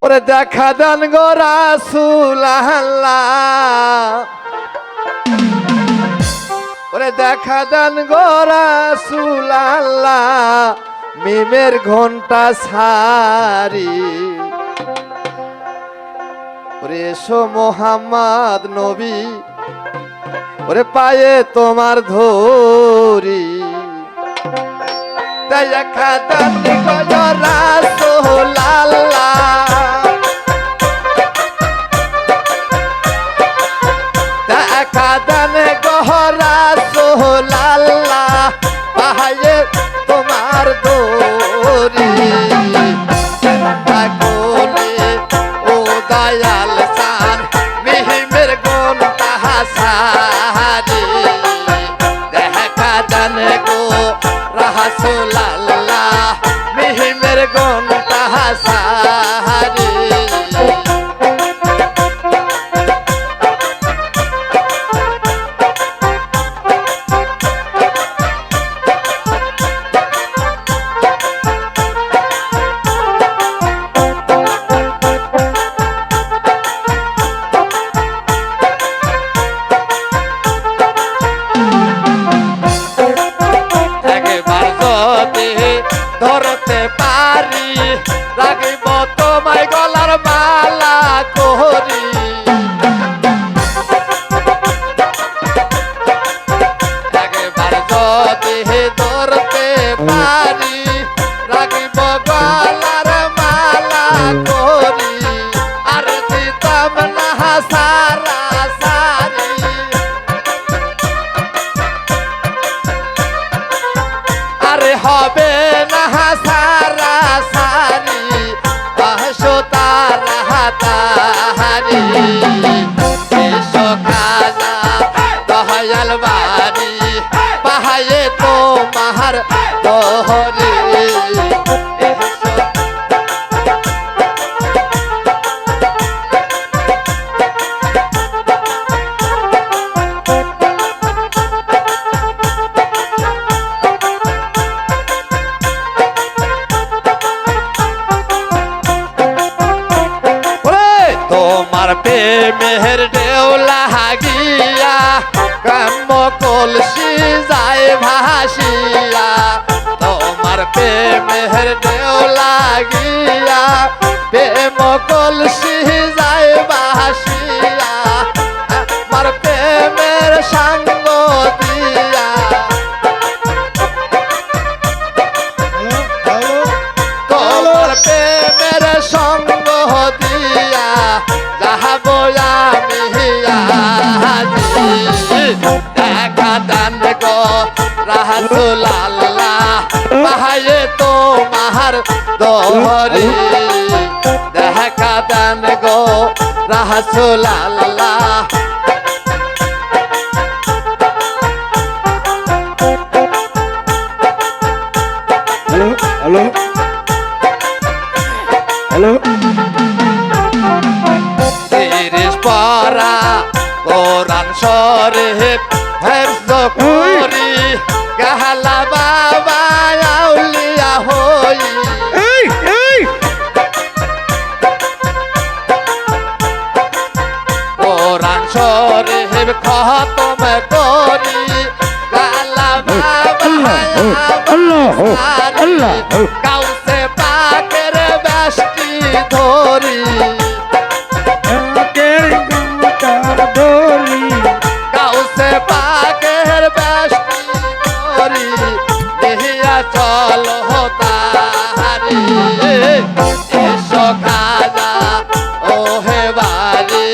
ওরে দেখা দেন গো রাসূল আল্লাহ, ওরে দেখা দেন গো রাসূল আল্লাহ, মিমের ঘন্টা সারি। ওরে এসো মোহাম্মদ নবী, ওরে পায়ে তোমার ধরি। দেখা দেন গো রাসূল আল্লাহ, দেখা দেন গো রাসূল আল্লাহ, পায়ে তোমার ধরি। কোলে ও দয়াল সান মিহিমের ঘন্টা সারি। দেখা দেন গো রাসূল আল্লাহ, মিহিমের ঘন্টা সারি। ধরতে পারি রাখিব তোমায় গলার মালা করি। একবার যদি ধরতে পারি রাখিব গলার মালা করি। আর দিতাম না সারা সারি, আরে হবে না সারা সারি, পাশো তারা তাহারি। এসো খাজা দয়াল বাড়ি, পাহায়ে তোমার দহরি। তোমার প্রেমের ঢেউলা গিয়া কাম্য কলসি যায় ভাসিয়া। তোমার প্রেমের ঢেউলা গিয়া প্রেম কলসি যায় ভাসিয়া। আমার প্রেমের সঙ্গ দিয়া তোমার প্রেমের সঙ্গ দিয়া যাহাবো আমি আজি। দেখা দেন গো রাসূল আল্লাহ, পায়ে তোমার দহরি। দেখা দেন গো রাসূল আল্লাহ। হ্যালো হ্যালো হ্যালো, তিরিশ পারা কোরআন শরীফ হেফজ করি, গাহালা বাবা আউলিয়া হই। কোরআন শরীফ খতম করি, গাহালা বাবা আল্লাহ কাউসে পাকের বেশটি ধরি। কাউসে পাকের বেশটি ধরি, দেহিয়া চলো তাহারি। এসো খাজা ও হে বাড়ি,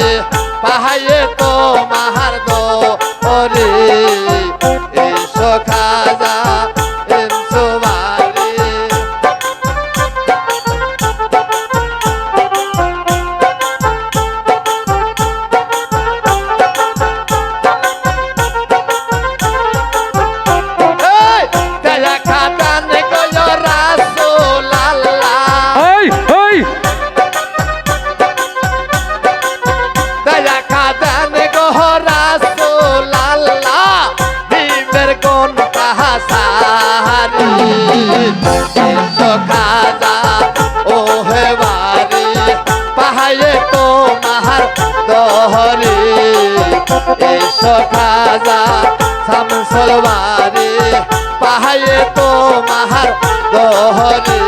পাহায়ে তোমার দহরি। এসো খাজা এসো বাড়ি। দেখা দেন গো রাসূল আল্লাহ, এসো খাজা শামসুল বারি পাহায়ে তোমার দহরি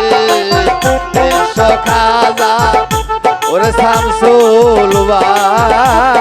এসো খাজা ওরে শামসুল বারি